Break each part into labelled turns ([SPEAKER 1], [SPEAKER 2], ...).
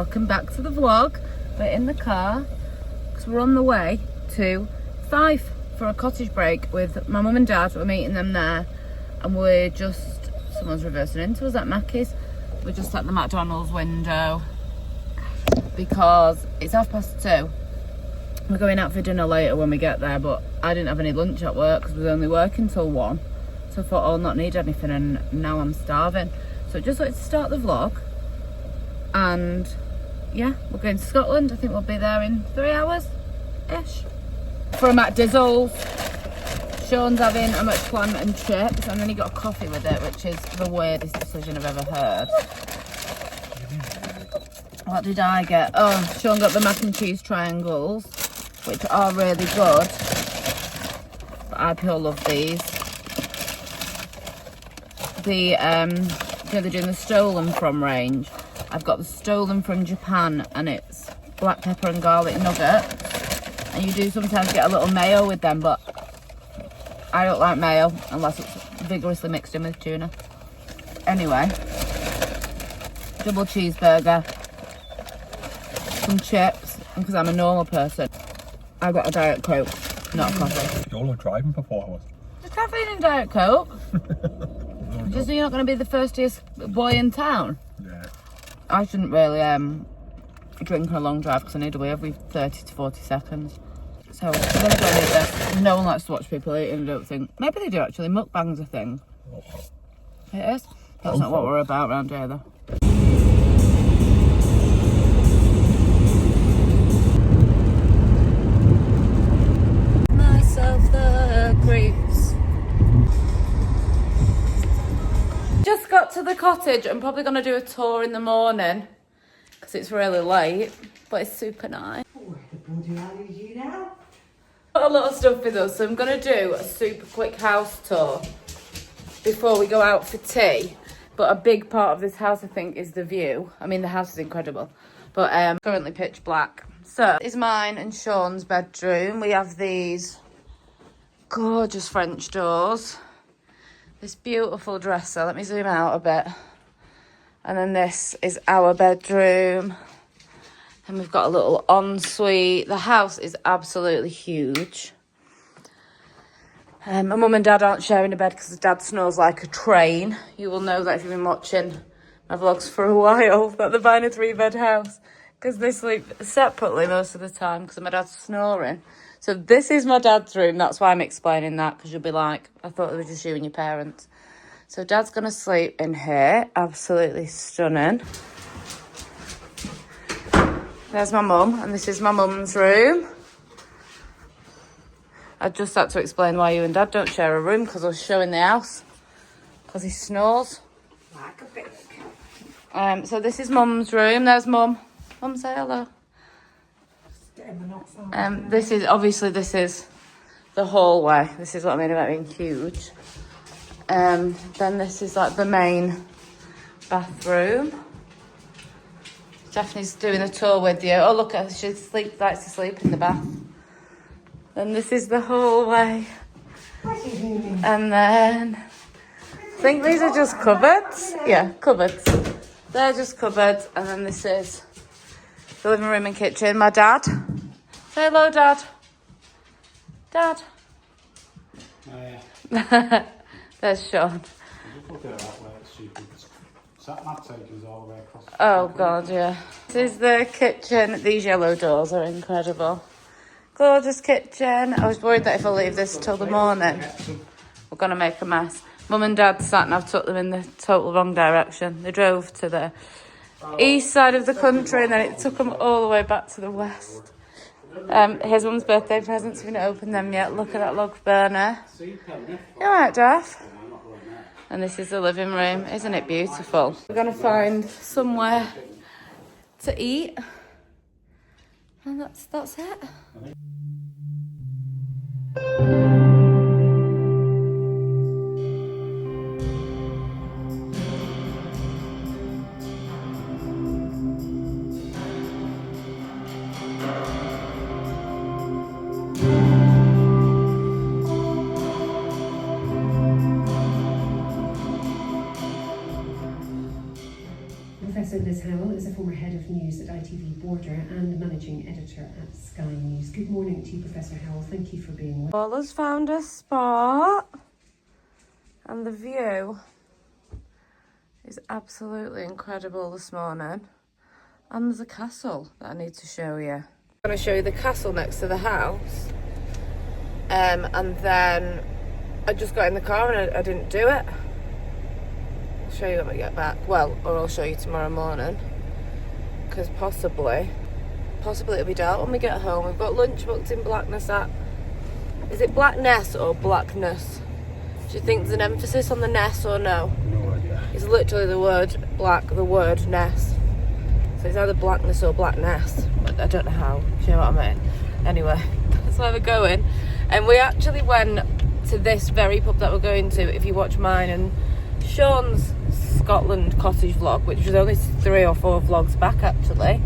[SPEAKER 1] Welcome back to the vlog. We're in the car because we're on the way to Fife for a cottage break with my mum and dad. We're meeting them there, and someone's reversing into us at Mackey's. We're just at the McDonald's window because it's 2:30. We're going out for dinner later when we get there, but I didn't have any lunch at work because we were only working till 1. So I thought I'll not need anything, and now I'm starving. So I just wanted to start the vlog, and yeah, we're going to Scotland. I think we'll be there in 3 hours-ish. For a McDizzles. Sean's having a McPlant and chips, and then he got a coffee with it, which is the weirdest decision I've ever heard. What did I get? Oh, Sean got the mac and cheese triangles, which are really good. But I pure love these. They're doing the stolen from range. I've got the stolen from Japan, and it's black pepper and garlic nuggets. And you do sometimes get a little mayo with them, but I don't like mayo unless it's vigorously mixed in with tuna. Anyway, double cheeseburger, some chips, and because I'm a normal person, I got a Diet Coke, not a coffee.
[SPEAKER 2] You're only driving for 4 hours.
[SPEAKER 1] There's caffeine in Diet Coke. Just so you're not going to be the firstiest boy in town.
[SPEAKER 2] Yeah.
[SPEAKER 1] I shouldn't really drink on a long drive because I need to wait every 30 to 40 seconds. So I'm going to go and eat this. No one likes to watch people eating, I don't think. Maybe they do actually. Mukbang's a thing. It is. That's not what we're about around here though. Myself the grapes. Just got to the cottage. I'm probably going to do a tour in the morning because it's really late, but it's super nice. Got a lot of stuff with us, so I'm going to do a super quick house tour before we go out for tea. But a big part of this house, I think, is the view. I mean, the house is incredible, but currently pitch black. So this is mine and Sean's bedroom. We have these gorgeous French doors. This beautiful dresser. Let me zoom out a bit. And then this is our bedroom. And we've got a little ensuite. The house is absolutely huge. My mum and dad aren't sharing a bed because dad snores like a train. You will know that if you've been watching my vlogs for a while, that they're buying a 3-bed house because they sleep separately most of the time because my dad's snoring. So this is my dad's room. That's why I'm explaining that, because you'll be like, I thought it was just you and your parents. So dad's going to sleep in here. Absolutely stunning. There's my mum, and this is my mum's room. I just had to explain why you and dad don't share a room, because I was showing the house. Because he snores.
[SPEAKER 3] Like a pig.
[SPEAKER 1] So this is mum's room. There's mum. Mum, say hello. This is the hallway. This is what I mean about being huge. Then this is like the main bathroom. Stephanie's doing a tour with you. Oh, look, she likes to sleep in the bath. Then this is the hallway. And then I think these are just cupboards. Yeah, cupboards. They're just cupboards. And then this is the living room and kitchen. My dad. Say hello, Dad. Dad.
[SPEAKER 2] Oh, yeah.
[SPEAKER 1] There's Sean.
[SPEAKER 2] Look at that way, it's stupid. Sat-nav takers all the way across.
[SPEAKER 1] Oh, God, yeah. This is the kitchen. These yellow doors are incredible. Gorgeous kitchen. I was worried that if I leave this till the morning, we're going to make a mess. Mum and Dad sat-nav took them in the total wrong direction. They drove to the east side of the country, and then it took them all the way back to the west. Here's Mum's birthday presents. We haven't opened them yet. Look at that log burner. You alright, Daff? And this is the living room. Isn't it beautiful? We're going to find somewhere to eat. And that's it.
[SPEAKER 3] Professor Liz Howell is a former head of
[SPEAKER 4] News at ITV Border and Managing Editor at Sky News. Good morning to you, Professor Howell. Thank you for being with us.
[SPEAKER 1] Paula's found a spot and the view is absolutely incredible this morning. And there's a castle that I need to show you. I'm going to show you the castle next to the house. And then I just got in the car and I didn't do it. I'll show you when we get back. Well, or I'll show you tomorrow morning. Because possibly it'll be dark when we get home. We've got lunch booked in Blackness at... Is it Blackness or Blackness? Do you think there's an emphasis on the ness or no?
[SPEAKER 2] No idea.
[SPEAKER 1] It's literally the word black, the word ness. So it's either Blackness or Blackness. But I don't know how. Do you know what I mean? Anyway, that's where we're going. And we actually went to this very pub that we're going to, if you watch mine and Sean's Scotland cottage vlog, which was only 3 or 4 vlogs back actually.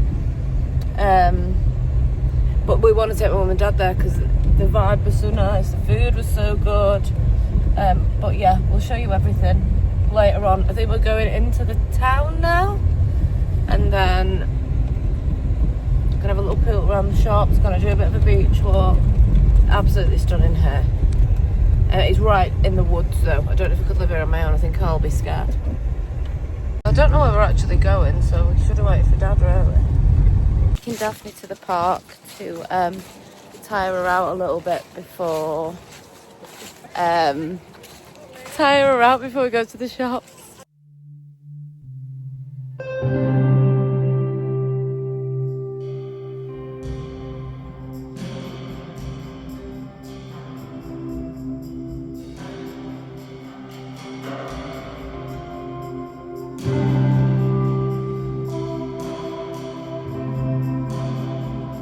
[SPEAKER 1] But we want to take my mum and dad there because the vibe was so nice, the food was so good. But yeah, we'll show you everything later on. I think we're going into the town now, and then gonna have a little pool around the shops, gonna do a bit of a beach walk. Absolutely stunning here. It's right in the woods though. I don't know if I could live here on my own. I think I'll be scared. I don't know where we're actually going, so we should have waited for Dad really. Taking Daphne to the park to tire her out a little bit before we go to the shops.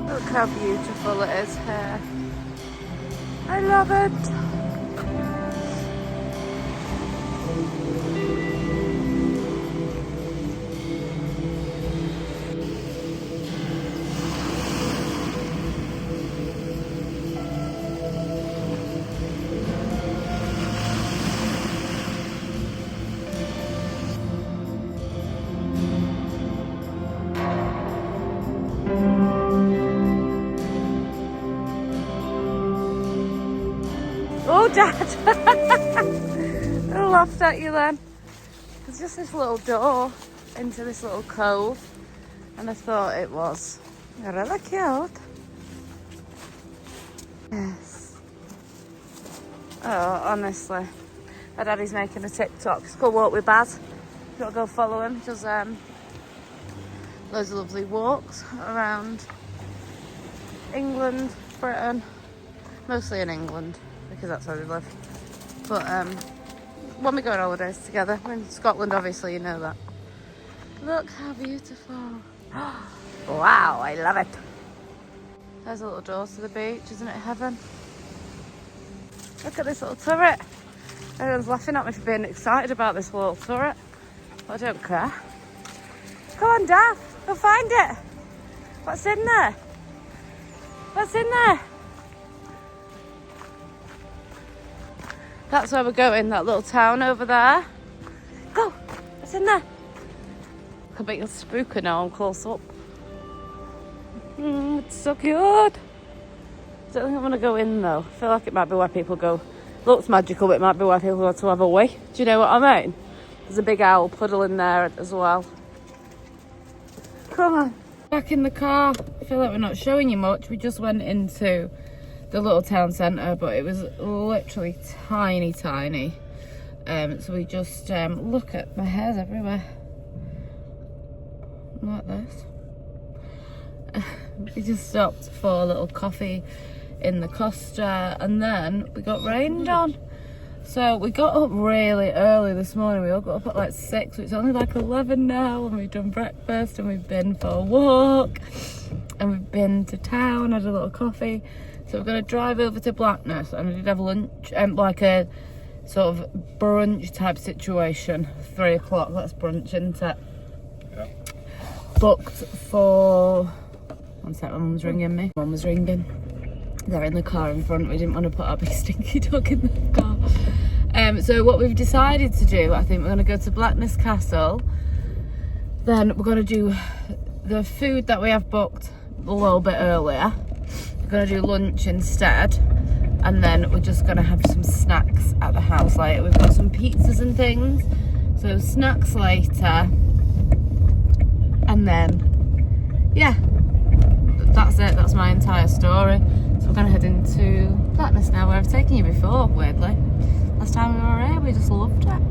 [SPEAKER 1] Look how beautiful it is here. I love it. Oh, Dad! I laughed at you then. There's just this little door into this little cove, and I thought it was really cute. Yes. Oh, honestly. My daddy's making a TikTok. It's called Walk with Baz. If you want to go follow him, he does loads of lovely walks around England, Britain, mostly in England, because that's where we live. But when we go on holidays together, we're in Scotland, obviously, you know that. Look how beautiful. Wow, I love it. There's a little door to the beach, isn't it heaven? Look at this little turret. Everyone's laughing at me for being excited about this little turret. I don't care. Come on, Daff, go find it. What's in there? What's in there? That's where we're going, that little town over there. Go, what's in there? I bet you'll spook her now I'm close up. It's so cute. I don't think I'm gonna go in though. I feel like it might be where people go. Looks magical, but it might be where people go to have a wee. Do you know what I mean? There's a big owl puddle in there as well. Come on. Back in the car. I feel like we're not showing you much. We just went into the little town centre, but it was literally tiny. So we just look at my hair's everywhere. Like this. We just stopped for a little coffee in the Costa, and then we got rained on. So we got up really early this morning. We all got up at like 6, so it's only like 11 now, and we've done breakfast and we've been for a walk and we've been to town, had a little coffee. So we're going to drive over to Blackness, and I did have lunch, like a sort of brunch type situation. 3 o'clock, that's brunch, isn't it?
[SPEAKER 2] Yeah.
[SPEAKER 1] Booked for... One sec, my mum's ringing me. Mum was ringing. They're in the car in front. We didn't want to put our big stinky dog in the car. So what we've decided to do, I think we're going to go to Blackness Castle. Then we're going to do the food that we have booked a little bit earlier. We're gonna do lunch instead, and then we're just gonna have some snacks at the house later. We've got some pizzas and things, so snacks later, and then yeah, that's it. That's my entire story. So we're gonna head into Blackness now, where I've taken you before, weirdly. Last time we were here, we just loved it.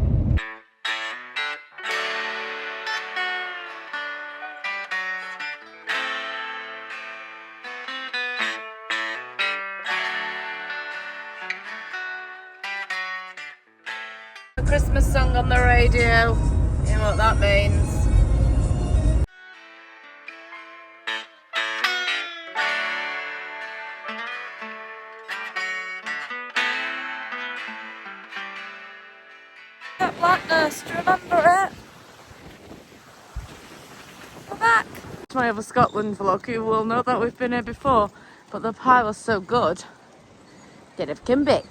[SPEAKER 1] A Christmas song on the radio, you know what that means. That Blackness, do you remember it? We're back. It's my other Scotland vlog. You will know that we've been here before, but the pie was so good that I've come back.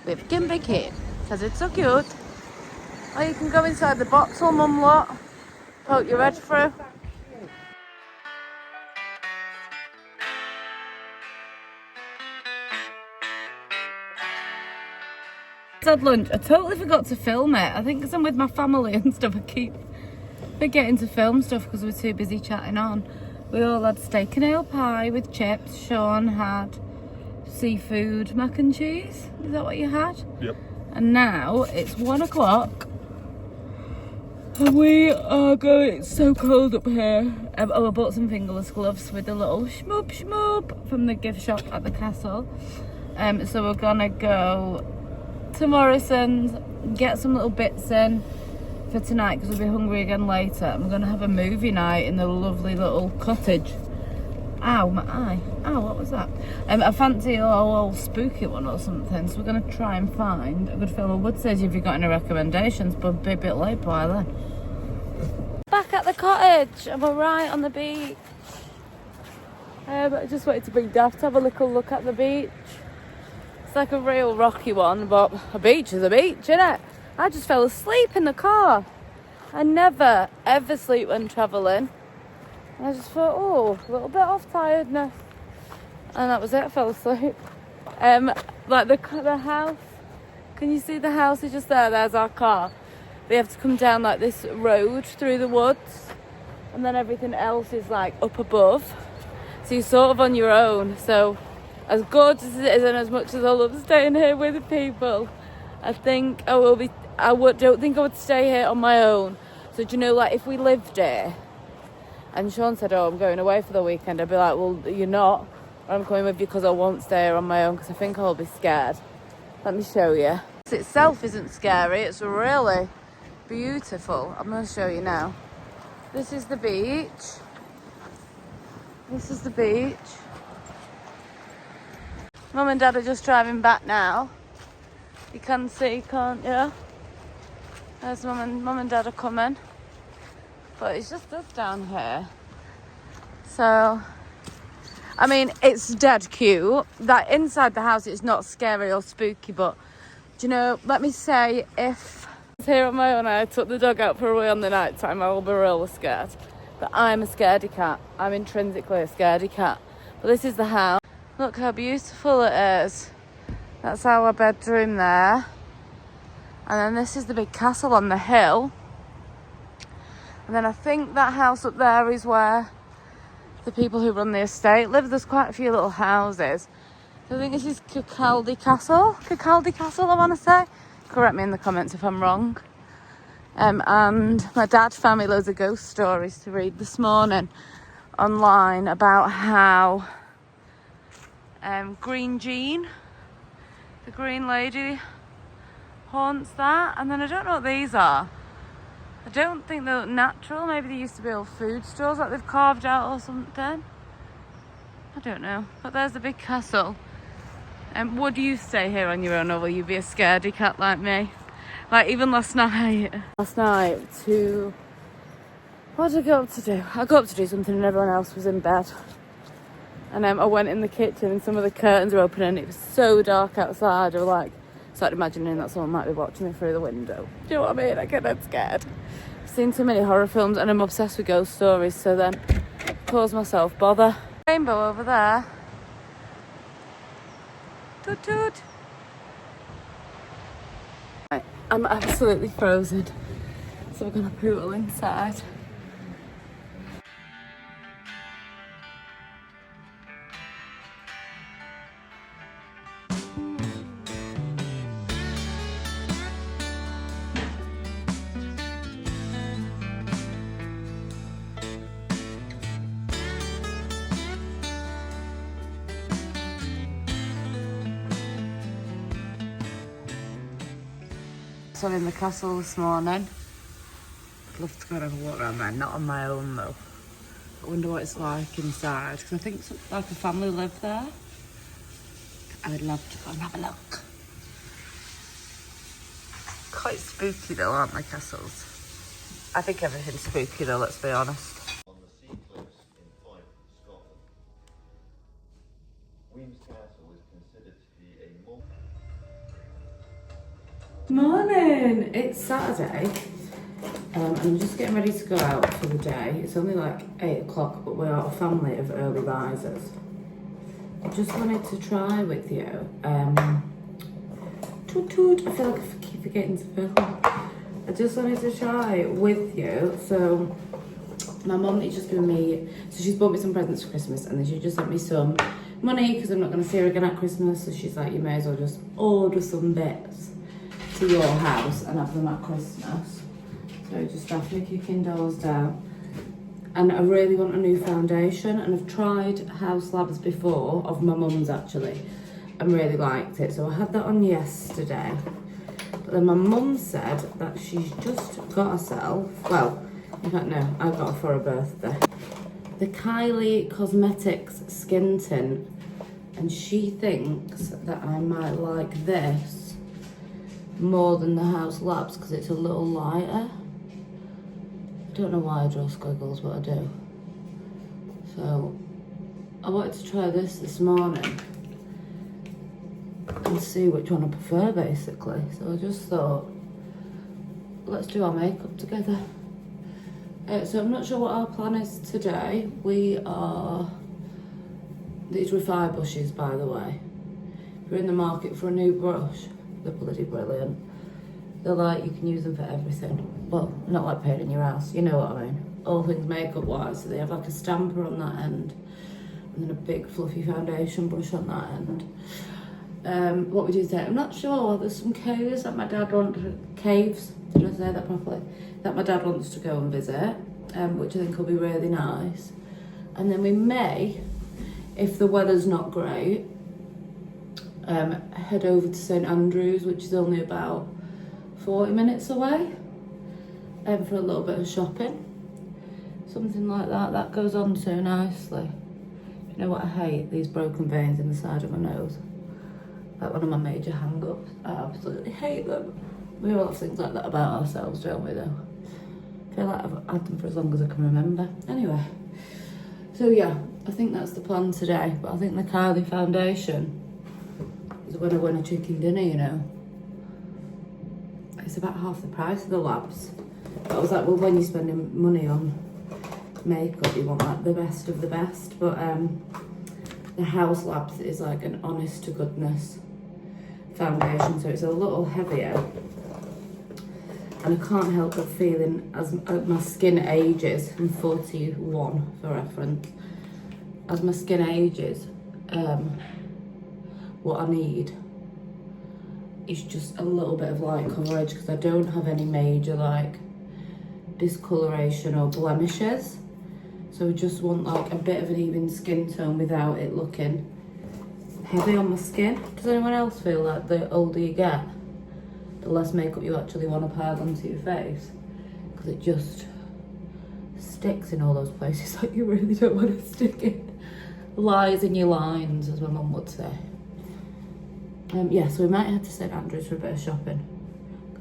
[SPEAKER 1] We've come back here because it's so cute. Or you can go inside the bottle, mum lot, poke your head through. Had lunch. I totally forgot to film it. I think because I'm with my family and stuff, I keep forgetting to film stuff because we're too busy chatting on. We all had steak and ale pie with chips. Sean had seafood mac and cheese. Is that what you had?
[SPEAKER 2] Yep.
[SPEAKER 1] And now it's 1 o'clock and we are going. It's so cold up here. Oh, I bought some fingerless gloves with the little shmoob from the gift shop at the castle. So we're gonna go to Morrison's, get some little bits in for tonight because we'll be hungry again later, and we're going to have a movie night in the lovely little cottage. Ow, my eye. Ow, what was that? I fancy a little spooky one or something, so we're going to try and find a good film. I would say if you've got any recommendations, but be a bit late by then. Back at the cottage, and we're right on the beach. I just wanted to bring Daft to have a little look at the beach. It's like a real rocky one, but a beach is a beach, innit? I just fell asleep in the car. I never, ever sleep when travelling. And I just thought, oh, a little bit off tiredness. And that was it, I fell asleep. Like the house, can you see the house is just there? There's our car. We have to come down like this road through the woods. And then everything else is like up above. So you're sort of on your own. So as gorgeous as it is, and as much as I love staying here with people, I think don't think I would stay here on my own. So do you know, like if we lived here, and Sean said, "Oh, I'm going away for the weekend," I'd be like, "Well, you're not. I'm coming with you because I won't stay here on my own because I think I'll be scared." Let me show you. This itself isn't scary. It's really beautiful. I'm going to show you now. This is the beach. This is the beach. Mum and Dad are just driving back now. You can see, can't you? There's Mum and Dad are coming. But it's just us down here. So, I mean, it's dead cute. That inside the house, it's not scary or spooky, but, do you know, let me say, if I was here on my own and I took the dog out for a wee on the night time, I will be really scared. But I'm a scaredy cat. I'm intrinsically a scaredy cat. But this is the house. Look how beautiful it is. That's our bedroom there. And then this is the big castle on the hill. And then I think that house up there is where the people who run the estate live. There's quite a few little houses. So I think this is Kirkcaldy Castle. Kirkcaldy Castle, I want to say. Correct me in the comments if I'm wrong. And my dad found me loads of ghost stories to read this morning online about how Green Jean, the green lady, haunts that. And then I don't know what these are. I don't think they're natural. Maybe they used to be old food stores that they've carved out or something. I don't know. But there's the big castle. Would you stay here on your own, or will you be a scaredy cat like me? Like even last night what did I go up to do? I got up to do something and everyone else was in bed. And I went in the kitchen and some of the curtains were open and it was so dark outside. I was like, started imagining that someone might be watching me through the window. Do you know what I mean? I get that scared. seen too many horror films and I'm obsessed with ghost stories, so then cause myself bother. Rainbow over there. Toot toot. Right, I'm absolutely frozen, so we're gonna poodle inside. So I'm in the castle this morning. I'd love to go and have a walk around there, not on my own though. I wonder what it's like inside, because I think like a family live there. I would love to go and have a look. Quite spooky though, aren't they, castles? I think everything's spooky though, let's be honest.
[SPEAKER 5] On the sea cliffs in Fife, Scotland. Weems Castle is considered to be a
[SPEAKER 1] Morning! It's Saturday and I'm just getting ready to go out for the day. It's only like 8 o'clock, but we're a family of early risers. I just wanted to try with you. Toot toot, I feel like I keep forgetting to film. I just wanted to try with you. So my mum has just given me, so she's bought me some presents for Christmas, and then she just sent me some money because I'm not going to see her again at Christmas. So she's like, you may as well just order some bits to your house and have them at Christmas. So just have me kicking doors down. And I really want a new foundation, and I've tried House Labs before, of my mum's actually, and really liked it. So I had that on yesterday. But then my mum said that she's just got herself, well, in fact no, I got her for her birthday, the Kylie Cosmetics skin tint, and she thinks that I might like this more than the House Labs because it's a little lighter. I don't know why I draw squiggles, but I do. So I wanted to try this morning and see which one I prefer basically. So I just thought, let's do our makeup together. So I'm not sure what our plan is today. These were Fife brushes, by the way. If you're in the market for a new brush, they're bloody brilliant. They're like, you can use them for everything. Well, not like painting your house, you know what I mean. All things makeup wise. So they have like a stamper on that end, and then a big fluffy foundation brush on that end. What we do today, I'm not sure. There's some caves that my dad wants did I say that properly? That my dad wants to go and visit, which I think will be really nice. And then we may, if the weather's not great, head over to St Andrews, which is only about 40 minutes away, for a little bit of shopping. Something like that. That goes on so nicely. You know what I hate? These broken veins in the side of my nose. Like one of my major hang-ups. I absolutely hate them. We all have things like that about ourselves, don't we though? I feel like I've had them for as long as I can remember. Anyway, so yeah, I think that's the plan today. But I think the Kylie foundation is when I win a chicken dinner, you know. It's about half the price of the Labs. But I was like, well, when you're spending money on makeup, you want like the best of the best. But the House Labs is like an honest to goodness foundation, so it's a little heavier. And I can't help but feeling, as my skin ages, I'm 41 for reference, as my skin ages, what I need is just a little bit of light coverage, because I don't have any major like discoloration or blemishes. So I just want like a bit of an even skin tone without it looking heavy on my skin. Does anyone else feel like the older you get, the less makeup you actually want to pile onto your face? Because it just sticks in all those places that you really don't want to stick in. Lies in your lines, as my mum would say. Yeah, so we might head to St Andrews for a bit of shopping.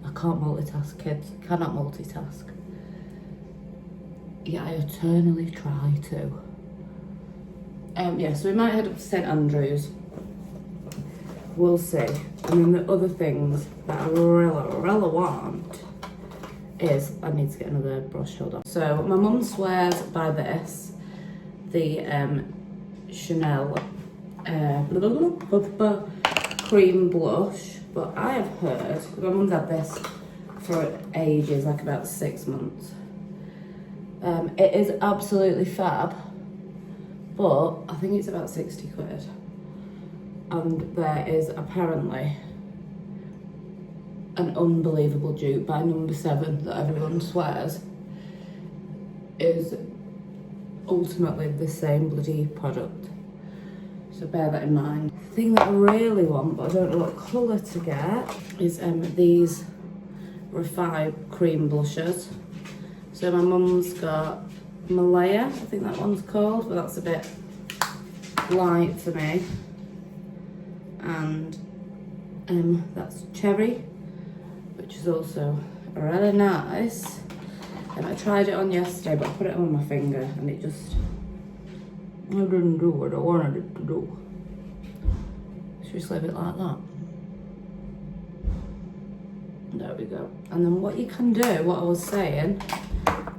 [SPEAKER 1] I can't multitask, kids. Cannot multitask. Yeah, I eternally try to. Yeah, so we might head up to St Andrews. We'll see. And then the other things that I really want is I need to get another brush. Hold on. So my mum swears by this, the Chanel cream blush, but I have heard, because my mum's had this for ages, like about 6 months. It is absolutely fab, but I think it's about 60 quid. And there is apparently an unbelievable dupe by Number 7 that everyone swears is ultimately the same bloody product. So bear that in mind. The thing that I really want, but I don't know what colour to get, is these Fife cream blushes. So my mum's got Malaya, I think that one's called, but that's a bit light for me. And that's Cherry, which is also really nice. And I tried it on yesterday, but I put it on my finger and it just, I didn't do what I wanted it to do. Should we just leave it like that? There we go. And then what you can do, what I was saying,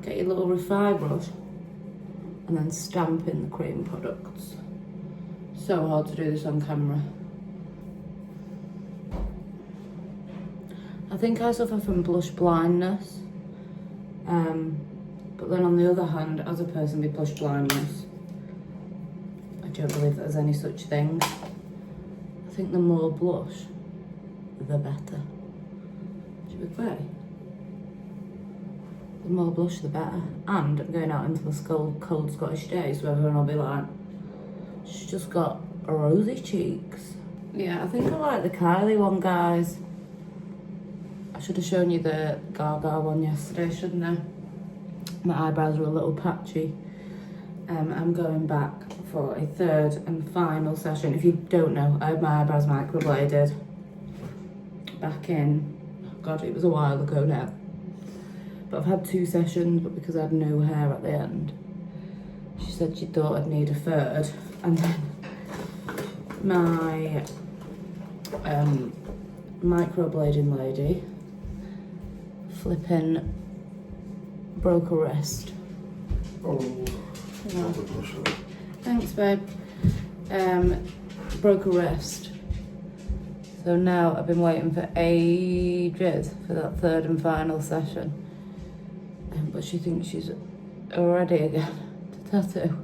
[SPEAKER 1] get your little refine brush and then stamp in the cream products. So hard to do this on camera. I think I suffer from blush blindness. But then on the other hand, as a person with blush blindness, I don't believe there's any such thing. I think the more blush, the better. Should we play? The more blush, the better. And I'm going out into the cold Scottish days where everyone will be like, she's just got rosy cheeks. Yeah, I think I like the Kylie one, guys. I should have shown you the Gaga one yesterday, shouldn't I? My eyebrows are a little patchy. I'm going back for a third and final session. If you don't know, I had my eyebrows microbladed back in, God, it was a while ago now. But I've had 2 sessions, but because I had no hair at the end, she said she thought I'd need a third. And then my microblading lady flipping broke a wrist.
[SPEAKER 2] Oh,
[SPEAKER 1] Yeah. Thanks, babe. Broke a wrist. So now I've been waiting for ages for that third and final session. But she thinks she's ready again to tattoo.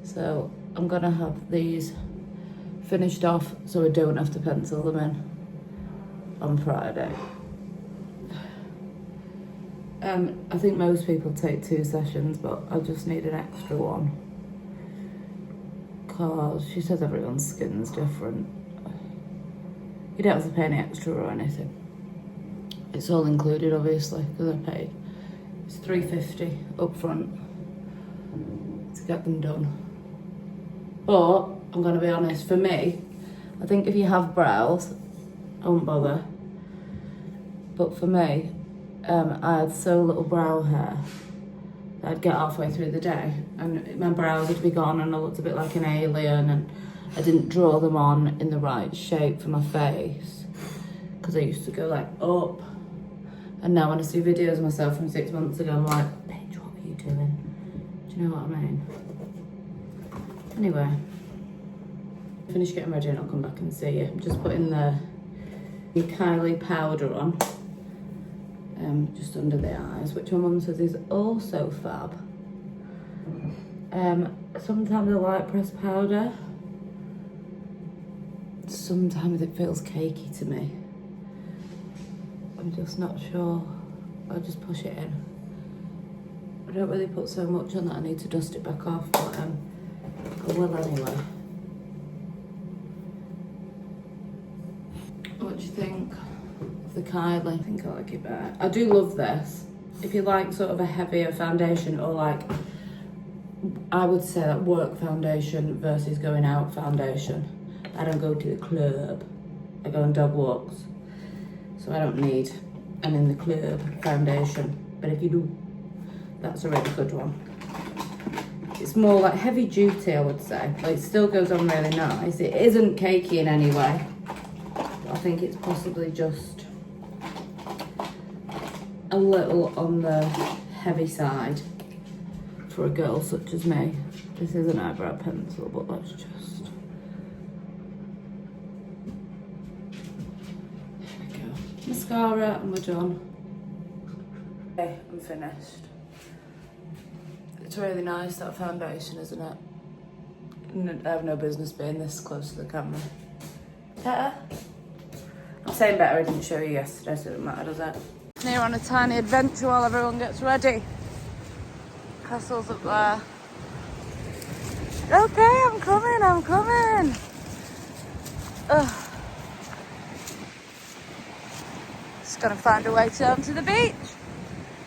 [SPEAKER 1] So I'm gonna have these finished off so I don't have to pencil them in on Friday. I think most people take 2 sessions, but I just need an extra one. Cause she says everyone's skin's different. You don't have to pay any extra or anything. It's all included, obviously, because I paid. It's $3.50 up front to get them done. But I'm gonna be honest, for me, I think if you have brows, I won't bother. But for me, I had so little brow hair that I'd get halfway through the day and my brows would be gone and I looked a bit like an alien, and I didn't draw them on in the right shape for my face because I used to go like up. And now when I see videos of myself from 6 months ago, I'm like, bitch, what were you doing? Do you know what I mean? Anyway, finish getting ready and I'll come back and see you. I'm just putting the Kylie powder on, just under the eyes, which my mum says is also fab. Sometimes I like pressed powder. Sometimes it feels cakey to me. I'm just not sure. I'll just push it in. I don't really put so much on that I need to dust it back off, but I will anyway. What do you think of the Kylie? I think I like it better. I do love this. If you like sort of a heavier foundation, or like, I would say that work foundation versus going out foundation. I don't go to the club. I go on dog walks. So I don't need an in the club foundation. But if you do, that's a really good one. It's more like heavy duty, I would say. But it still goes on really nice. It isn't cakey in any way. I think it's possibly just a little on the heavy side for a girl such as me. This is an eyebrow pencil, but let's just... There we go. Mascara and we're done. Okay, I'm finished. It's really nice, that foundation, isn't it? I have no business being this close to the camera. Better? I'm saying better, I didn't show you yesterday, so it doesn't matter, does it? Here on a tiny adventure while everyone gets ready. Castle's up there. Okay, I'm coming. Ugh. Just gonna find a way down to the beach.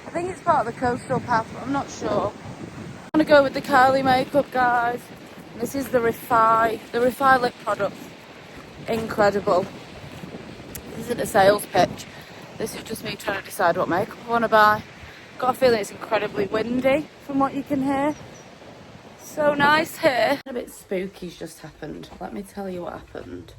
[SPEAKER 1] I think it's part of the coastal path, but I'm not sure. I'm gonna go with the Kylie makeup, guys. This is the Refi lip product. Incredible. This isn't a sales pitch. This is just me trying to decide what makeup I want to buy. Got a feeling it's incredibly windy from what you can hear. So nice here. A bit spooky's just happened. Let me tell you what happened.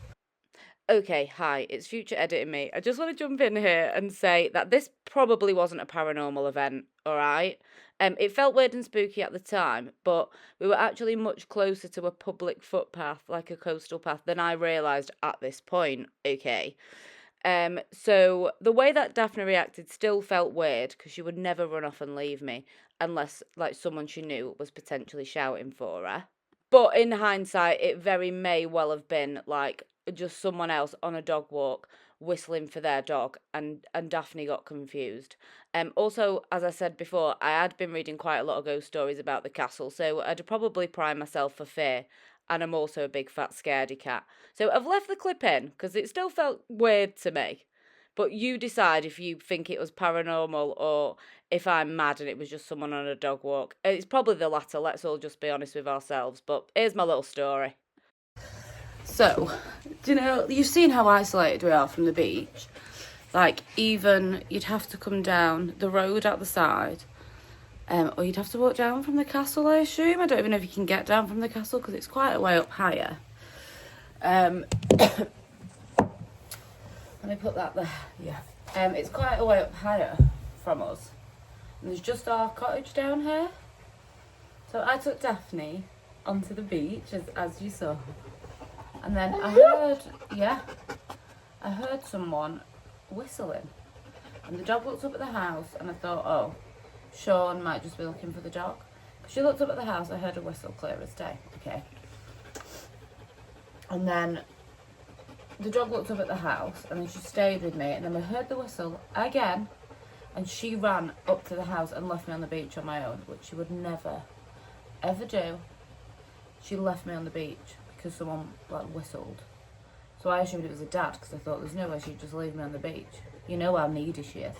[SPEAKER 1] Okay, hi, it's future editing me. I just want to jump in here and say that this probably wasn't a paranormal event, alright? It felt weird and spooky at the time, but we were actually much closer to a public footpath, like a coastal path, than I realised at this point, okay? So the way that Daphne reacted still felt weird, because she would never run off and leave me, unless, like, someone she knew was potentially shouting for her. But in hindsight, it very may well have been, like, just someone else on a dog walk whistling for their dog, and Daphne got confused. Also, as I said before, I had been reading quite a lot of ghost stories about the castle, so I'd probably prime myself for fear, and I'm also a big fat scaredy cat. So I've left the clip in, because it still felt weird to me. But you decide if you think it was paranormal or if I'm mad and it was just someone on a dog walk. It's probably the latter, let's all just be honest with ourselves. But here's my little story. So, do you know, you've seen how isolated we are from the beach. Like, even you'd have to come down the road at the side, or you'd have to walk down from the castle, I assume. I don't even know if you can get down from the castle because it's quite a way up higher. Let me put that there, yeah. It's quite a way up higher from us. And there's just our cottage down here. So I took Daphne onto the beach, as you saw. And then I heard someone whistling. And the dog looked up at the house and I thought, oh, Sean might just be looking for the dog. She looked up at the house, I heard a whistle clear as day, okay. And then the dog looked up at the house and then she stayed with me, and then I heard the whistle again and she ran up to the house and left me on the beach on my own, which she would never, ever do. She left me on the beach because someone like whistled. So I assumed it was a dad because I thought there's no way she'd just leave me on the beach. You know how needy she is.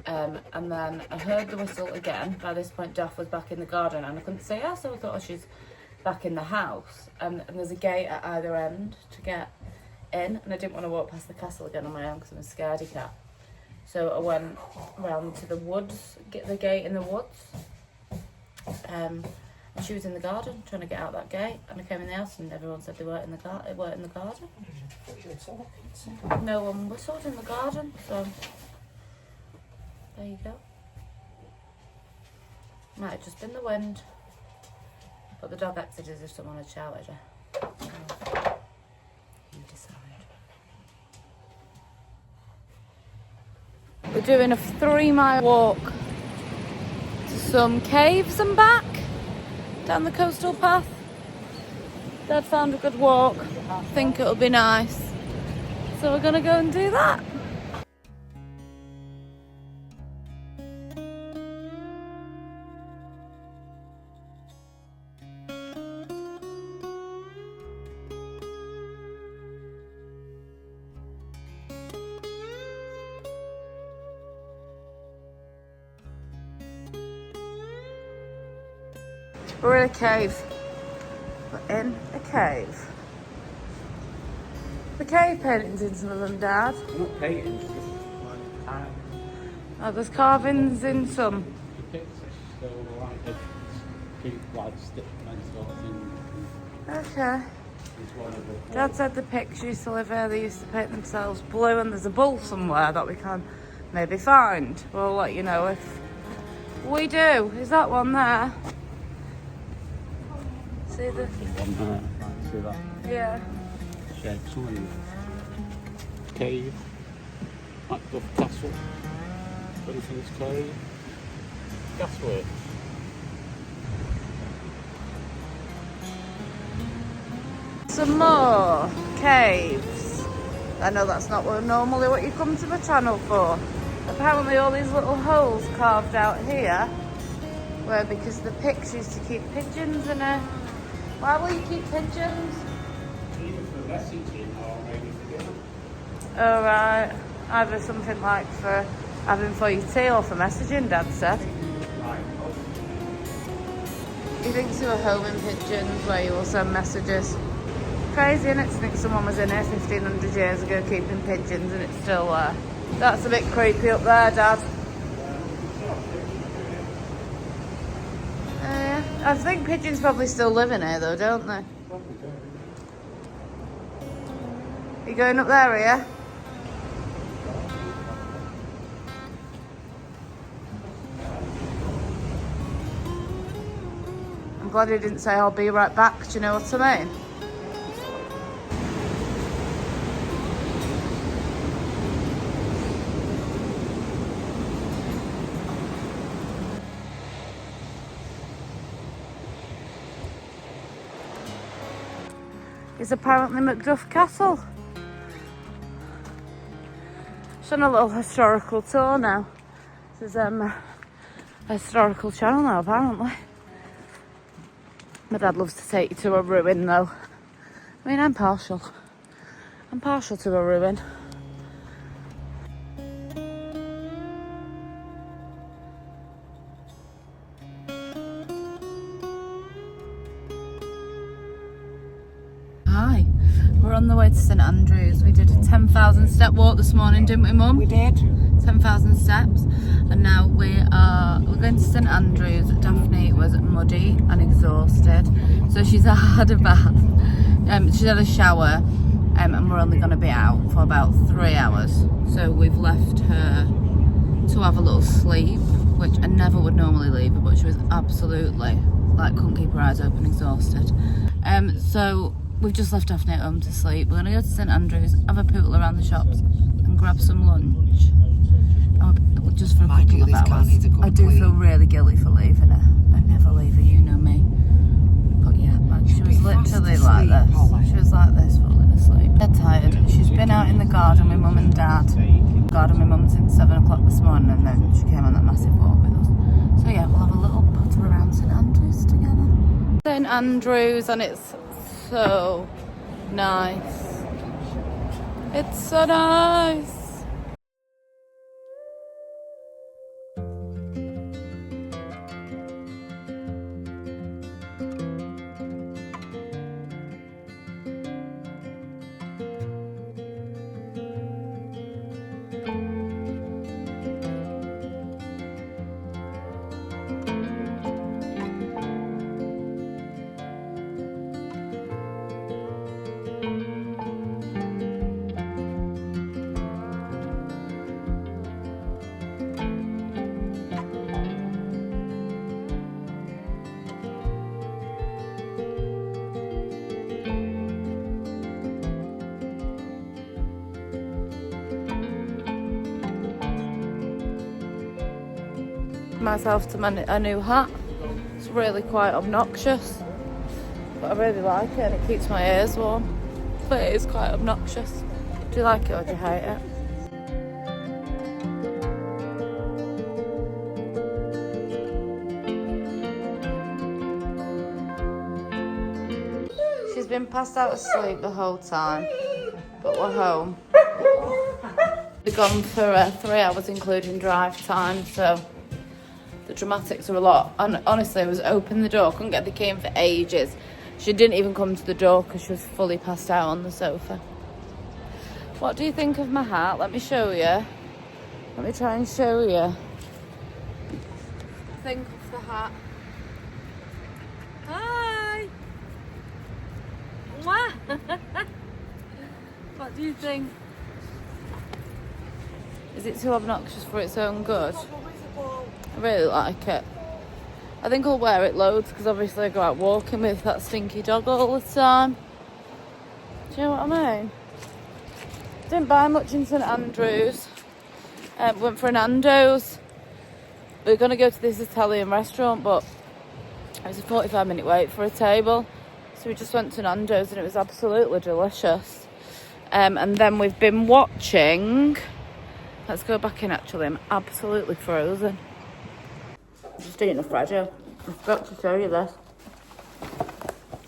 [SPEAKER 1] And then I heard the whistle again. By this point Daff was back in the garden and I couldn't say yes, so I thought, oh, she's back in the house. And there's a gate at either end to get in, and I didn't want to walk past the castle again on my own because I'm a scaredy cat. So I went round to the woods, get the gate in the woods. And she was in the garden trying to get out that gate, and I came in the house and everyone said they weren't in the garden. No one whistled in the garden, so there you go. Might have just been the wind, but the dog acted as if someone had shouted her. You decide. We're doing a 3-mile walk to some caves and back down the coastal path. Dad found a good walk. I think it'll be nice. So we're gonna go and do that. We're in a cave. We're in a cave. The cave paintings in some of them, Dad.
[SPEAKER 2] Not paintings, just like time.
[SPEAKER 1] Oh, there's carvings in some.
[SPEAKER 2] Pictures, so like a keep like stickmen sort of thing.
[SPEAKER 1] Okay.
[SPEAKER 2] Is one of the
[SPEAKER 1] Dad said the pigs used to live here, they used to paint themselves blue, and there's a bull somewhere that we can maybe find. We'll let you know if we do. Is that one there? See the...
[SPEAKER 2] One there, see that?
[SPEAKER 1] Yeah.
[SPEAKER 2] Shape, something. Cave. Macduff Castle. Vincent's Cave. Gasworks.
[SPEAKER 1] Some more caves. I know that's not normally what you come to the channel for. Apparently all these little holes carved out here were because the pigs used to keep pigeons in it. Why will you keep pigeons?
[SPEAKER 2] Either for messaging or maybe for dinner.
[SPEAKER 1] Oh right, either something like for having for your tea or for messaging, Dad said.
[SPEAKER 2] Right.
[SPEAKER 1] He thinks you were homing pigeons where you will send messages. Crazy, isn't it, to think someone was in here 1500 years ago keeping pigeons and it's still there. That's a bit creepy up there, Dad. I think pigeons probably still live in here though, don't they? You going up there, are you? I'm glad he didn't say I'll be right back, do you know what I mean? Is apparently Macduff Castle. Just on a little historical tour now. This is a historical channel now, apparently. My dad loves to take you to a ruin though. I mean, I'm partial to a ruin. Hi, we're on the way to St Andrews. We did a 10,000 step walk this morning, didn't we, Mum?
[SPEAKER 3] We did.
[SPEAKER 1] 10,000 steps, and now we're going to St Andrews. Daphne was muddy and exhausted, so she's had a bath. She's had a shower, and we're only going to be out for about 3 hours. So we've left her to have a little sleep, which I never would normally leave her, but she was absolutely like couldn't keep her eyes open, exhausted. So we've just left Daphne at home to sleep. We're going to go to St Andrews, have a pootle around the shops and grab some lunch. Just for a couple of hours. I do feel really guilty for leaving her. I never leave her, you know me. But yeah, like, she was literally like this. She was like this, falling asleep. Dead tired. She's been out in the garden with Mum and Dad. Garden with Mum since 7 o'clock this morning, and then she came on that massive walk with us. So yeah, we'll have a little potter around St Andrews together. St Andrews, and it's so nice. It's so nice. Myself to a new hat. It's really quite obnoxious, but I really like it and it keeps my ears warm. But it is quite obnoxious. Do you like it or do you hate it? She's been passed out asleep the whole time, but we're home. We've gone for 3 hours including drive time, so the dramatics are a lot. And honestly, I was open the door, couldn't get the key in for ages. She didn't even come to the door because she was fully passed out on the sofa. What do you think of my hat? Let me show you. Let me try and show you. Think of the hat. Hi! Mwah! What do you think? Is it too obnoxious for its own good? I really like it. I think I'll wear it loads because obviously I go out walking with that stinky dog all the time. Do you know what I mean? Didn't buy much in St Andrews. Went for an Nando's. We were going to go to this Italian restaurant, but it was a 45-minute wait for a table. So we just went to Nando's and it was absolutely delicious. And then we've been watching... Let's go back in actually. I'm absolutely frozen. I'm just eating a Freddo. I forgot to show you this.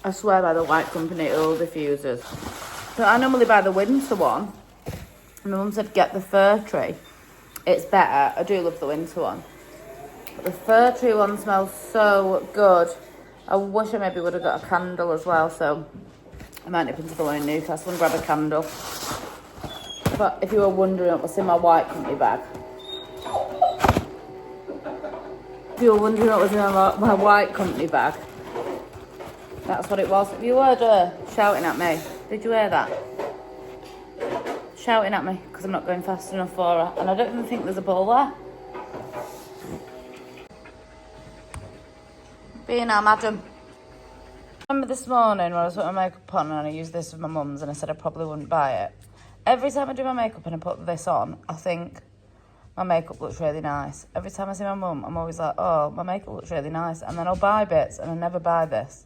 [SPEAKER 1] I swear by the White Company oil diffusers. So I normally buy the winter one. My mum said get the fir tree. It's better. I do love the winter one. But the fir tree one smells so good. I wish I maybe would have got a candle as well, so I might nip into the one in Newcastle and grab a candle. But if you were wondering what was in my White Company bag. If you were wondering what was in my White Company bag. That's what it was. If you heard her shouting at me, did you hear that? Shouting at me because I'm not going fast enough for her. And I don't even think there's a ball there. Being our madam. I remember this morning when I was putting my makeup on and I used this with my mum's and I said I probably wouldn't buy it. Every time I do my makeup and I put this on, I think my makeup looks really nice. Every time I see my mum, I'm always like, oh, my makeup looks really nice. And then I'll buy bits and I never buy this.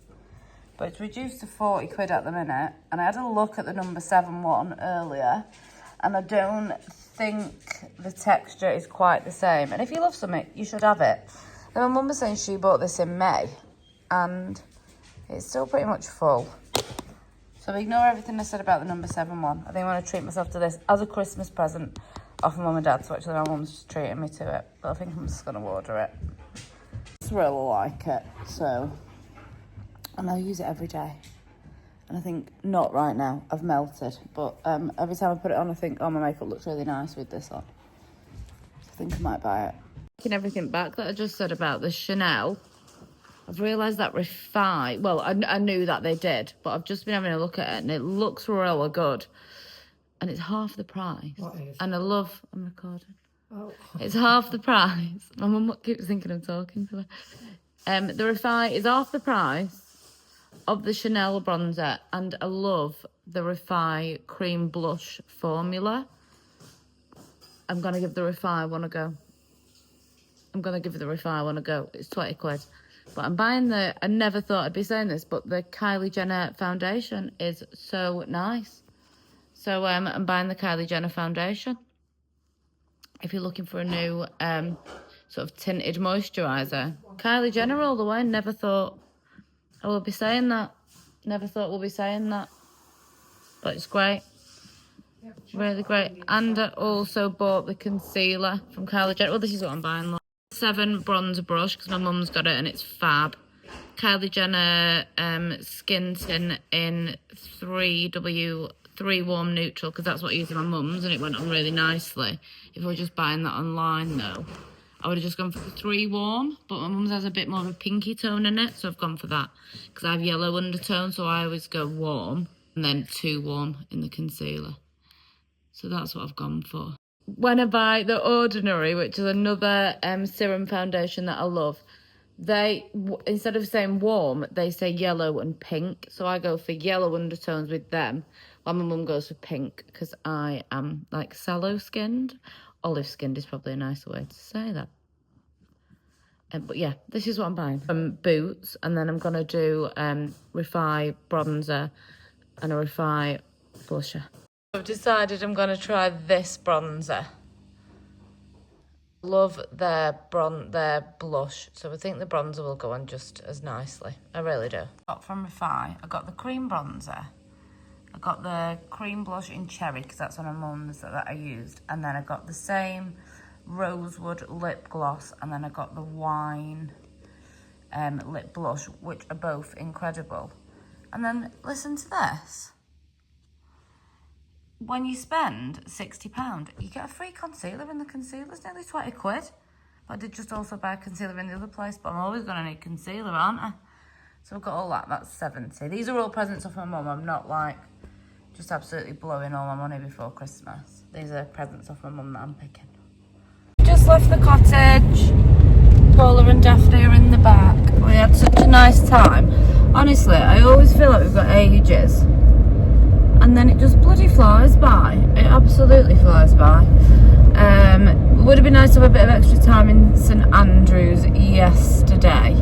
[SPEAKER 1] But it's reduced to 40 quid at the minute. And I had a look at the number 7 one earlier. And I don't think the texture is quite the same. And if you love something, you should have it. And my mum was saying she bought this in May. And it's still pretty much full. So ignore everything I said about the number 7 one. I think I want to treat myself to this as a Christmas present off my mum and dad. So actually my mum's just treating me to it. But I think I'm just going to order it. I just really like it. So... And I use it every day. And I think, not right now, I've melted. But every time I put it on, I think, oh, my makeup looks really nice with this on. So I think I might buy it. Taking everything back that I just said about the Chanel, I've realised that Fife, well, I knew that they did, but I've just been having a look at it and it looks really good. And it's half the price. What is? And I'm recording. Oh. It's half the price. My mum keeps thinking I'm talking to her. The Fife is half the price of the Chanel bronzer, and I love the Refi cream blush formula. I'm going to give the Refi one a go. It's 20 quid. But I'm buying I never thought I'd be saying this, but the Kylie Jenner foundation is so nice. So I'm buying the Kylie Jenner foundation. If you're looking for a new sort of tinted moisturiser. Kylie Jenner all the way, never thought I will be saying that. Never thought we'll be saying that. But it's great. Really great. And I also bought the concealer from Kylie Jenner. Well, this is what I'm buying. Look. 7 bronzer brush because my mum's got it and it's fab. Kylie Jenner skin tin in 3 warm neutral because that's what I used in my mum's and it went on really nicely. If I were just buying that online though, I would have just gone for the 3 warm, but my mum's has a bit more of a pinky tone in it, so I've gone for that. Because I have yellow undertone, so I always go warm, and then 2 warm in the concealer. So that's what I've gone for. When I buy The Ordinary, which is another serum foundation that I love, they, instead of saying warm, they say yellow and pink. So I go for yellow undertones with them, while my mum goes for pink, because I am, like, sallow-skinned. Olive-skinned is probably a nicer way to say that. But yeah, this is what I'm buying. Boots, and then I'm going to do Refi bronzer and a Refi blusher. I've decided I'm going to try this bronzer. Love their blush, so I think the bronzer will go on just as nicely. I really do. From Refi, I got the cream bronzer. I got the cream blush in cherry, because that's one of my mum's that I used. And then I got the same rosewood lip gloss, and then I got the wine lip blush, which are both incredible. And then listen to this. When you spend £60, you get a free concealer, and the concealer's nearly 20 quid. But I did just also buy a concealer in the other place, but I'm always going to need concealer, aren't I? So I've got all that, that's 70. These are all presents off my mum. I'm not like just absolutely blowing all my money before Christmas. These are presents off my mum that I'm picking. just left the cottage. Paula and Daphne are in the back. We had such a nice time. Honestly, I always feel like we've got ages. And then it just bloody flies by. It absolutely flies by. Would have been nice to have a bit of extra time in St Andrews yesterday.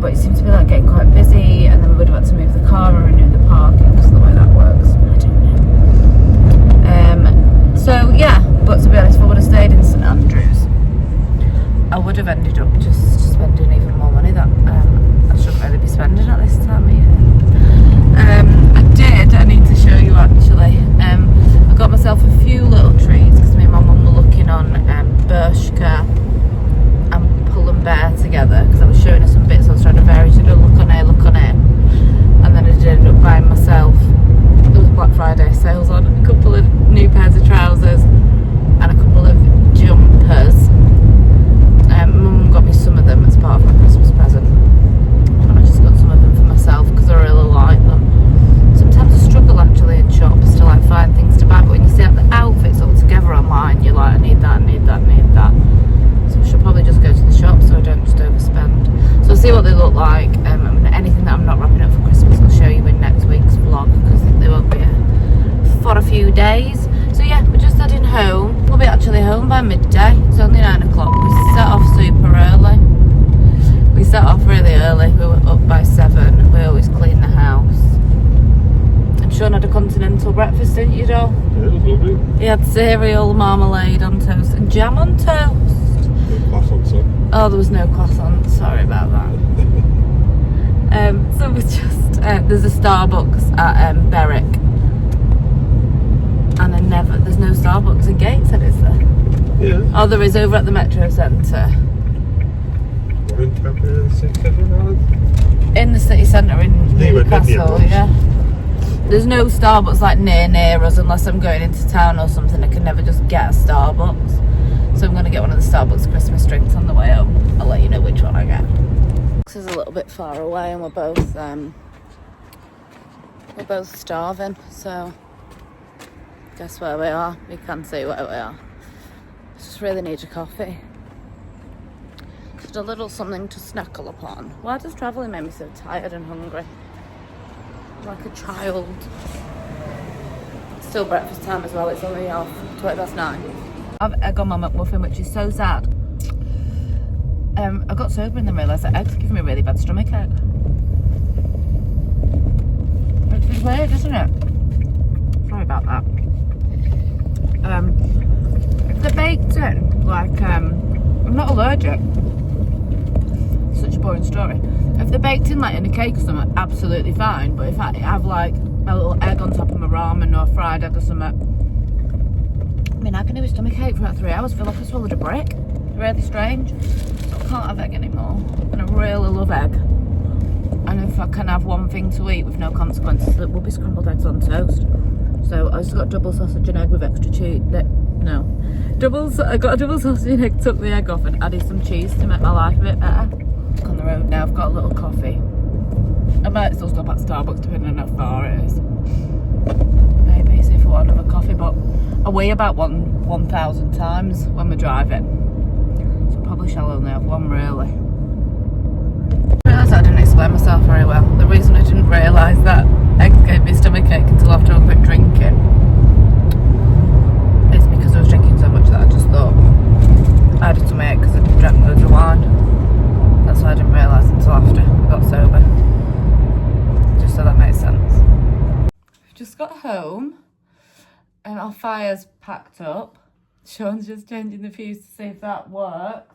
[SPEAKER 1] But it seemed to be like getting quite busy, and then we would have had to move the car and renew the parking because of the way that works. I don't know. So yeah, but to be honest, if I would have stayed in St Andrews, I would have ended up just spending even more money that I shouldn't really be spending at this time of year. I need to show you actually. I got myself a few little treats because me and my mum were looking on Bershka and Pull and Bear together because I was showing her some bits. I was trying to vary. She said, look on here, look on here. And then I did end up buying myself, there was Black Friday sales on, a couple of new pairs of trousers and a couple of jumpers. Mum got me some of them as part of my Christmas present. And I just got some of them for myself because I really like them. Sometimes I struggle actually in shops to like find things to buy, but when you see out the outfits all together online, you're like, I need that, I need that, I need that. So I should probably just go to the shop so I don't just overspend. So I'll see what they look like. Anything that I'm not wrapping up for Christmas I'll show you in next week's vlog because they won't be for a few days. So yeah, we're just heading home. We'll be actually home by midday. It's only 9 o'clock. We set off super early. We set off really early. We were up by 7. We always clean the house. And Sean had a continental breakfast, didn't you, Joel?
[SPEAKER 6] Yeah, it was lovely.
[SPEAKER 1] He had cereal, marmalade on toast and jam on toast.
[SPEAKER 6] No croissant, son.
[SPEAKER 1] Oh, there was no croissant. Sorry about that. So we're just there's a Starbucks at Berwick, and there's no Starbucks in Gateshead, is there?
[SPEAKER 6] Yeah.
[SPEAKER 1] Oh, there is over at the Metro Centre.
[SPEAKER 6] What in the city centre now?
[SPEAKER 1] In the city centre in Newcastle, yeah. There's no Starbucks like near us unless I'm going into town or something. I can never just get a Starbucks. So I'm going to get one of the Starbucks Christmas drinks on the way home. I'll let you know which one I get. This is a little bit far away and we're both starving, so guess where we are? We can see where we are. Just really need a coffee. Just a little something to snackle upon. Why does travelling make me so tired and hungry? Like a child. It's still breakfast time as well, it's only 9:20. I've egg on my McMuffin, which is so sad. I got sober and then realised that eggs give me a really bad stomach ache. Which is weird, isn't it? Sorry about that. If they're baked in, like, I'm not allergic. Such a boring story. If they're baked in, like, in a cake or something, absolutely fine. But if I have, like, a little egg on top of my ramen or a fried egg or something, I mean, I can do a stomach ache for about 3 hours, feel like I swallowed a brick. It's really strange. So I can't have egg anymore. And I really love egg. And if I can have one thing to eat with no consequences, it will be scrambled eggs on toast. So I just got double sausage and egg with extra cheese. I got a double sausage and egg, took the egg off and added some cheese to make my life a bit better. On the road now, I've got a little coffee. I might still stop at Starbucks depending on how far it is. Maybe see if I want another coffee, but I weigh about 1,000 times when we're driving. So I probably shall only have one really. I realised I didn't explain myself very well. The reason I didn't realise that eggs gave me stomachache until after I quit drinking is because I was drinking so much that I just thought I had a stomachache because I drank loads of wine. That's why I didn't realise until after I got sober. Just so that makes sense. We've just got home and our fire's packed up. Sean's just changing the fuse to see if that works.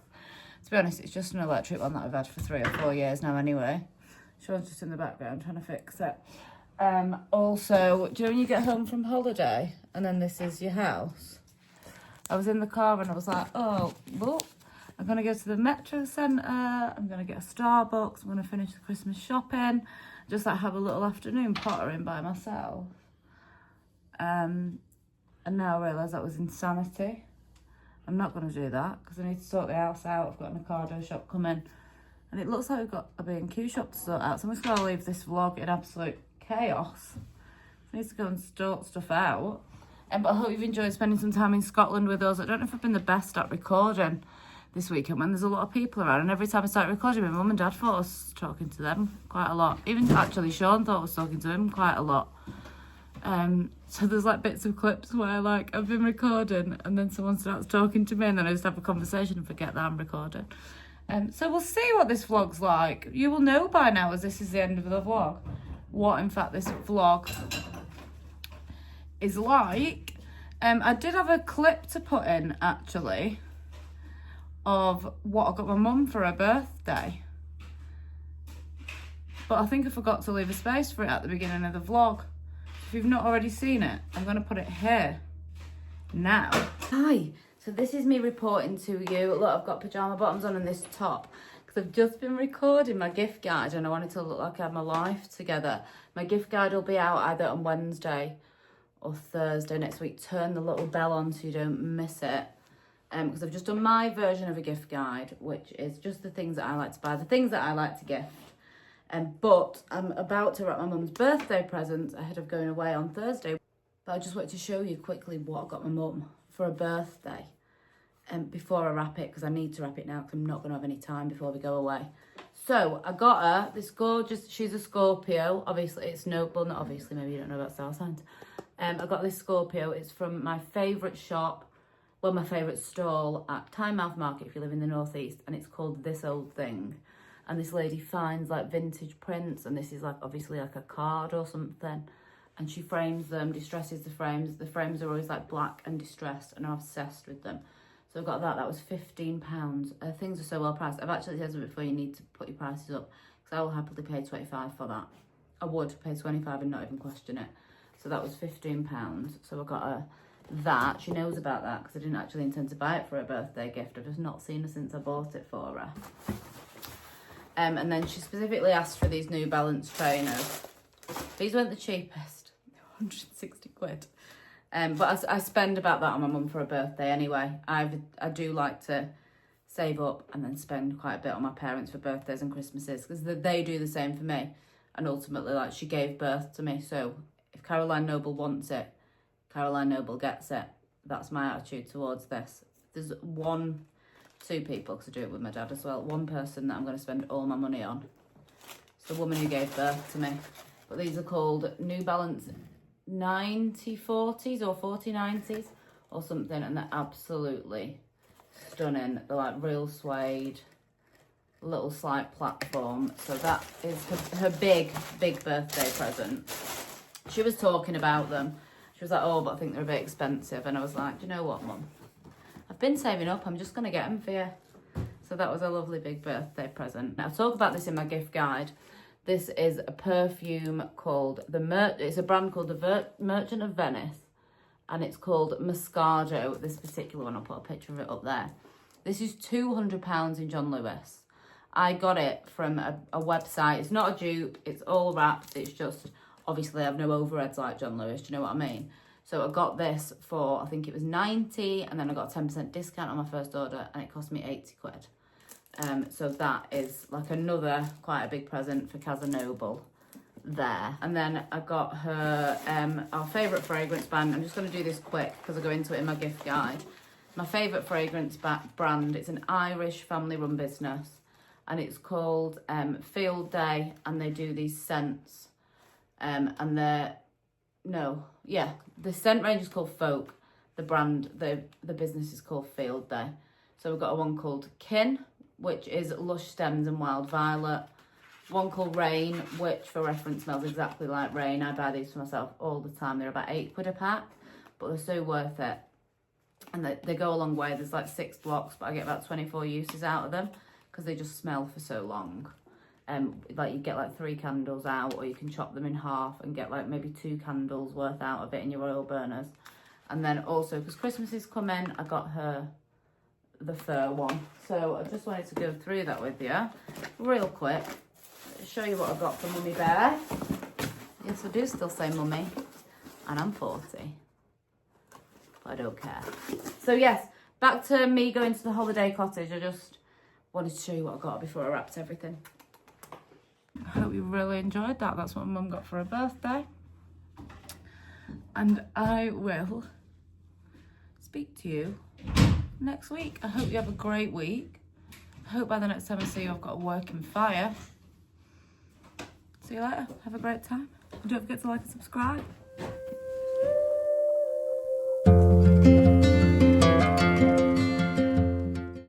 [SPEAKER 1] To be honest, it's just an electric one that I've had for 3 or 4 years now anyway. Sean's just in the background trying to fix it. Also, do you know when you get home from holiday and then this is your house? I was in the car and I was like, oh, well, I'm going to go to the Metro Centre, I'm going to get a Starbucks, I'm going to finish the Christmas shopping, just like have a little afternoon pottering by myself. And now I realise that was insanity. I'm not going to do that because I need to sort the house out. I've got an Ocado shop coming and it looks like we've got a B&Q shop to sort out. So I'm just going to leave this vlog in absolute chaos. I need to go and sort stuff out. But I hope you've enjoyed spending some time in Scotland with us. I don't know if I've been the best at recording this weekend when there's a lot of people around, and every time I start recording, my mum and dad thought I was talking to them quite a lot. Even actually Sean thought I was talking to him quite a lot. So there's like bits of clips where like I've been recording and then someone starts talking to me and then I just have a conversation and forget that I'm recording. So we'll see what this vlog's like. You will know by now, as this is the end of the vlog, what in fact this vlog is like. I did have a clip to put in actually of what I got my mum for her birthday, but I think I forgot to leave a space for it at the beginning of the vlog. If you've not already seen it, I'm going to put it here now. Hi, so this is me reporting to you. Look, I've got pyjama bottoms on and this top because I've just been recording my gift guide and I wanted to look like I had my life together. My gift guide will be out either on Wednesday or Thursday next week. Turn the little bell on so you don't miss it. Because I've just done my version of a gift guide, which is just the things that I like to buy, the things that I like to gift. But I'm about to wrap my mum's birthday presents ahead of going away on Thursday. But I just wanted to show you quickly what I got my mum for her birthday before I wrap it, because I need to wrap it now because I'm not going to have any time before we go away. So I got her this gorgeous, she's a Scorpio. Obviously it's no, well not obviously, maybe you don't know about star signs. I got this Scorpio, it's from my favourite shop, well my favourite stall at Tynemouth Market if you live in the northeast, and it's called This Old Thing. And this lady finds like vintage prints, and this is like obviously like a card or something, and she frames them, distresses the frames. The frames are always like black and distressed, and I'm obsessed with them. So I got that. That was £15. Things are so well priced. I've actually said before, you need to put your prices up because I will happily pay 25 for that. I would pay 25 and not even question it. So that was £15. So I got her that. She knows about that because I didn't actually intend to buy it for her birthday gift. I've just not seen her since I bought it for her. And then she specifically asked for these New Balance trainers. These weren't the cheapest, 160 quid. But I spend about that on my mum for her birthday anyway. I do like to save up and then spend quite a bit on my parents for birthdays and Christmases because they do the same for me. And ultimately, like, she gave birth to me. So if Caroline Noble wants it, Caroline Noble gets it. That's my attitude towards this. There's two people, because I do it with my dad as well. One person that I'm going to spend all my money on. It's the woman who gave birth to me. But these are called New Balance 9040s or 4090s or something, and they're absolutely stunning. They're like real suede, little slight platform. So that is her big birthday present. She was talking about them. She was like, oh, but I think they're a bit expensive. And I was like, do you know what, Mum? I've been saving up, I'm just going to get them for you. So that was a lovely big birthday present. Now, I'll talk about this in my gift guide. This is a perfume called it's a brand called the Merchant of Venice, and it's called Moscato. This particular one, I'll put a picture of it up there. This is £200 in John Lewis. I got it from a website. It's not a dupe, it's all wrapped. It's just, obviously I have no overheads like John Lewis, do you know what I mean? So I got this for, I think it was 90, and then I got a 10% discount on my first order, and it cost me 80 quid. So that is like another quite a big present for Casa Noble there. And then I got her our favourite fragrance brand. I'm just going to do this quick because I go into it in my gift guide. My favourite fragrance brand, it's an Irish family-run business, and it's called Field Day, and they do these scents. And the scent range is called Folk. The brand, the business is called Field Day. So we've got one called Kin, which is lush stems and wild violet. One called Rain, which for reference smells exactly like rain. I buy these for myself all the time. They're about £8 a pack, but they're so worth it. And they go a long way. There's like 6 blocks, but I get about 24 uses out of them because they just smell for so long. Like you get like 3 candles out, or you can chop them in half and get like maybe 2 candles worth out of it in your oil burners. And then also, because Christmas is coming, I got her the fur one. So I just wanted to go through that with you real quick. Show you what I got for Mummy Bear. Yes, I do still say Mummy, and I'm 40. But I don't care. So yes, back to me going to the holiday cottage. I just wanted to show you what I got before I wrapped everything. I hope you really enjoyed that. That's what Mum got for her birthday. And I will speak to you next week. I hope you have a great week. I hope by the next time I see you, I've got a working fire. See you later. Have a great time. And don't forget to like and subscribe.